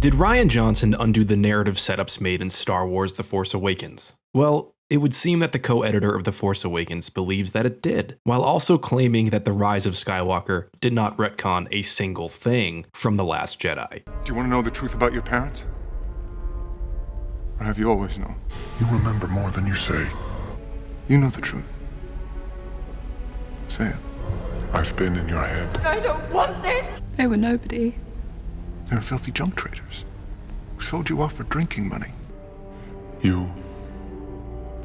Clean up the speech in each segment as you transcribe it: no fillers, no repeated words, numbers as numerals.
Did Rian Johnson undo the narrative setups made in Star Wars The Force Awakens? Well, it would seem that the co-editor of The Force Awakens believes that it did, while also claiming that The Rise of Skywalker did not retcon a single thing from The Last Jedi. Do you want to know the truth about your parents? Or have you always known? You remember more than you say. You know the truth. Say it. I've been in your head. I don't want this! They were nobody. They were filthy junk traders who sold you off for drinking money. You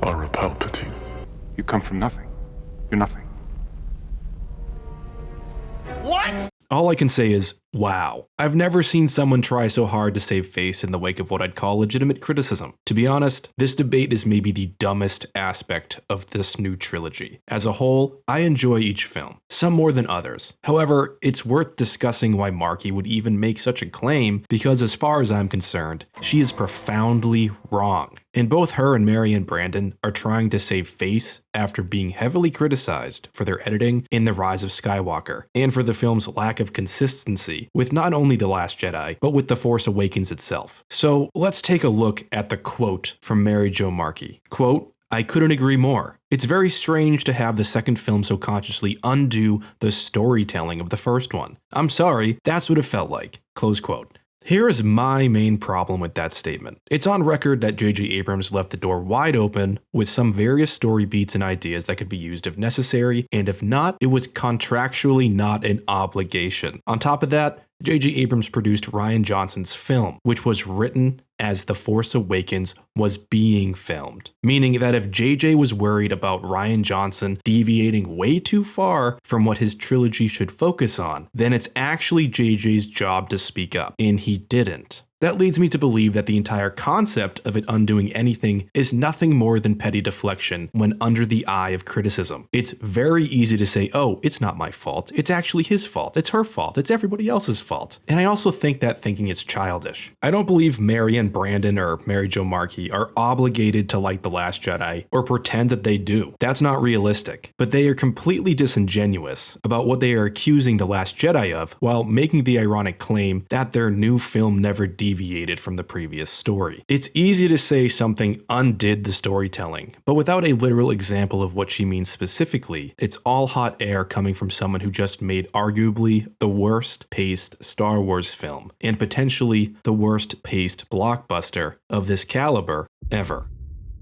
are a Palpatine. You come from nothing. You're nothing. What? All I can say is, wow. I've never seen someone try so hard to save face in the wake of what I'd call legitimate criticism. To be honest, this debate is maybe the dumbest aspect of this new trilogy. As a whole, I enjoy each film, some more than others. However, it's worth discussing why Markey would even make such a claim, because as far as I'm concerned, she is profoundly wrong. And both her and Marion Brandon are trying to save face after being heavily criticized for their editing in The Rise of Skywalker, and for the film's lack of consistency with not only The Last Jedi, but with The Force Awakens itself. So let's take a look at the quote from Mary Jo Markey. Quote, "I couldn't agree more. It's very strange to have the second film so consciously undo the storytelling of the first one. I'm sorry, that's what it felt like." Close quote. Here is my main problem with that statement. It's on record that JJ Abrams left the door wide open with some various story beats and ideas that could be used if necessary, and if not, it was contractually not an obligation. On top of that, JJ Abrams produced Rian Johnson's film, which was written as The Force Awakens was being filmed. Meaning that if JJ was worried about Rian Johnson deviating way too far from what his trilogy should focus on, then it's actually JJ's job to speak up, and he didn't. That leads me to believe that the entire concept of it undoing anything is nothing more than petty deflection when under the eye of criticism. It's very easy to say, oh, it's not my fault. It's actually his fault. It's her fault. It's everybody else's fault. And I also think that thinking is childish. I don't believe Marion Brandon or Mary Jo Markey are obligated to like The Last Jedi or pretend that they do. That's not realistic. But they are completely disingenuous about what they are accusing The Last Jedi of, while making the ironic claim that their new film never deviated from the previous story. It's easy to say something undid the storytelling, but without a literal example of what she means specifically, it's all hot air coming from someone who just made arguably the worst paced Star Wars film, and potentially the worst paced blockbuster of this caliber ever.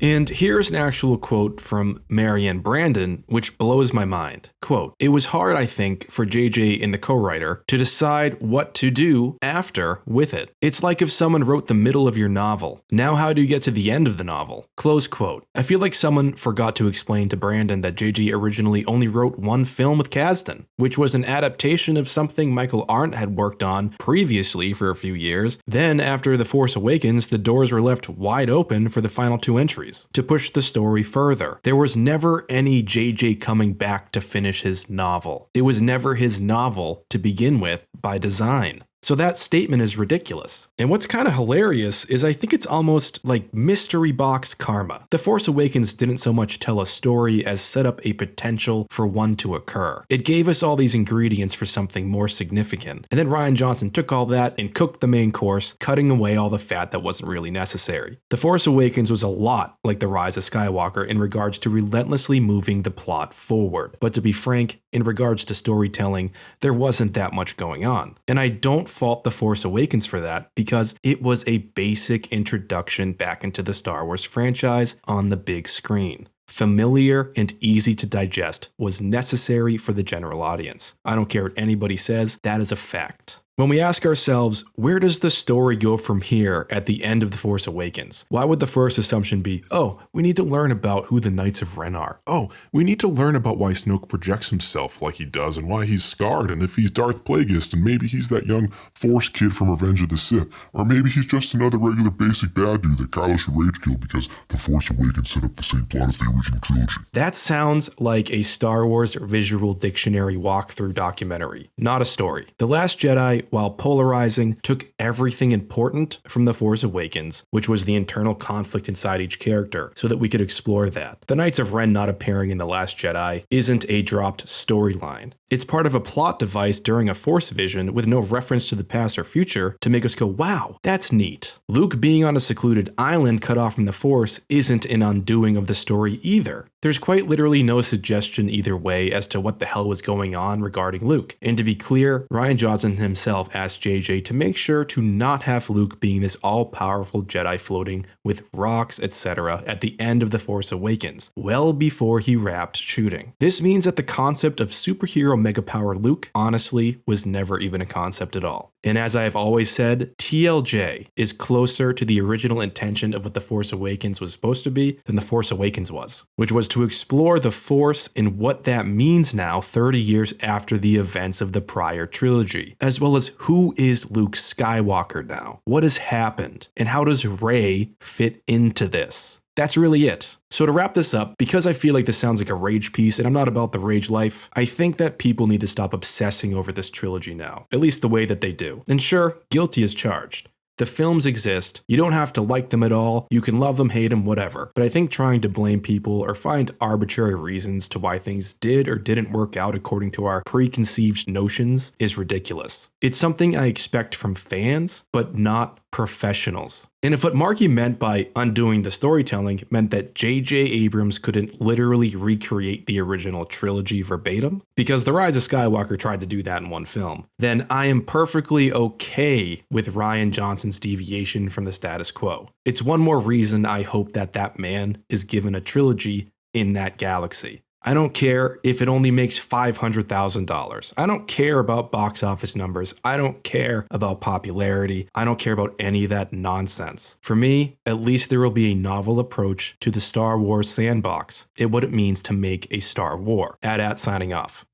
And here's an actual quote from Marion Brandon, which blows my mind. Quote, "It was hard, I think, for JJ and the co-writer to decide what to do after with it. It's like if someone wrote the middle of your novel. Now how do you get to the end of the novel?" Close quote. I feel like someone forgot to explain to Brandon that JJ originally only wrote one film with Kasdan, which was an adaptation of something Michael Arndt had worked on previously for a few years. Then after The Force Awakens, the doors were left wide open for the final two entries to push the story further. There was never any JJ coming back to finish his novel. It was never his novel to begin with by design. So that statement is ridiculous. And what's kind of hilarious is I think it's almost like mystery box karma. The Force Awakens didn't so much tell a story as set up a potential for one to occur. It gave us all these ingredients for something more significant. And then Rian Johnson took all that and cooked the main course, cutting away all the fat that wasn't really necessary. The Force Awakens was a lot like The Rise of Skywalker in regards to relentlessly moving the plot forward. But to be frank, in regards to storytelling, there wasn't that much going on. And I don't fault The Force Awakens for that, because it was a basic introduction back into the Star Wars franchise on the big screen. Familiar and easy to digest was necessary for the general audience. I don't care what anybody says, that is a fact. When we ask ourselves, where does the story go from here at the end of The Force Awakens? Why would the first assumption be, oh, we need to learn about who the Knights of Ren are. Oh, we need to learn about why Snoke projects himself like he does and why he's scarred, and if he's Darth Plagueis, and maybe he's that young Force kid from Revenge of the Sith, or maybe he's just another regular basic bad dude that Kylo should rage kill because The Force Awakens set up the same plot as the original trilogy. That sounds like a Star Wars visual dictionary walkthrough documentary, not a story. The Last Jedi Jedi, while polarizing, took everything important from The Force Awakens, which was the internal conflict inside each character, so that we could explore that. The Knights of Ren not appearing in The Last Jedi isn't a dropped storyline. It's part of a plot device during a Force vision with no reference to the past or future to make us go, wow, that's neat. Luke being on a secluded island cut off from the Force isn't an undoing of the story either. There's quite literally no suggestion either way as to what the hell was going on regarding Luke. And to be clear, Rian Johnson himself asked JJ to make sure to not have Luke being this all-powerful Jedi floating with rocks, etc. at the end of The Force Awakens, well before he wrapped shooting. This means that the concept of superhero megapower Luke, honestly, was never even a concept at all. And as I have always said, TLJ is closer to the original intention of what The Force Awakens was supposed to be than The Force Awakens was, which was to explore the Force and what that means now 30 years after the events of the prior trilogy, as well as who is Luke Skywalker now, what has happened, and how does Rey fit into this. That's really it. So to wrap this up, because I feel like this sounds like a rage piece and I'm not about the rage life, I think that people need to stop obsessing over this trilogy now, at least the way that they do. And sure, guilty as charged. The films exist. You don't have to like them at all. You can love them, hate them, whatever. But I think trying to blame people or find arbitrary reasons to why things did or didn't work out according to our preconceived notions is ridiculous. It's something I expect from fans, but not professionals. And if what Markey meant by undoing the storytelling meant that JJ Abrams couldn't literally recreate the original trilogy verbatim, because The Rise of Skywalker tried to do that in one film, then I am perfectly okay with Rian Johnson's deviation from the status quo. It's one more reason I hope that that man is given a trilogy in that galaxy. I don't care if it only makes $500,000. I don't care about box office numbers. I don't care about popularity. I don't care about any of that nonsense. For me, at least there will be a novel approach to the Star Wars sandbox and what it means to make a Star War. AT signing off.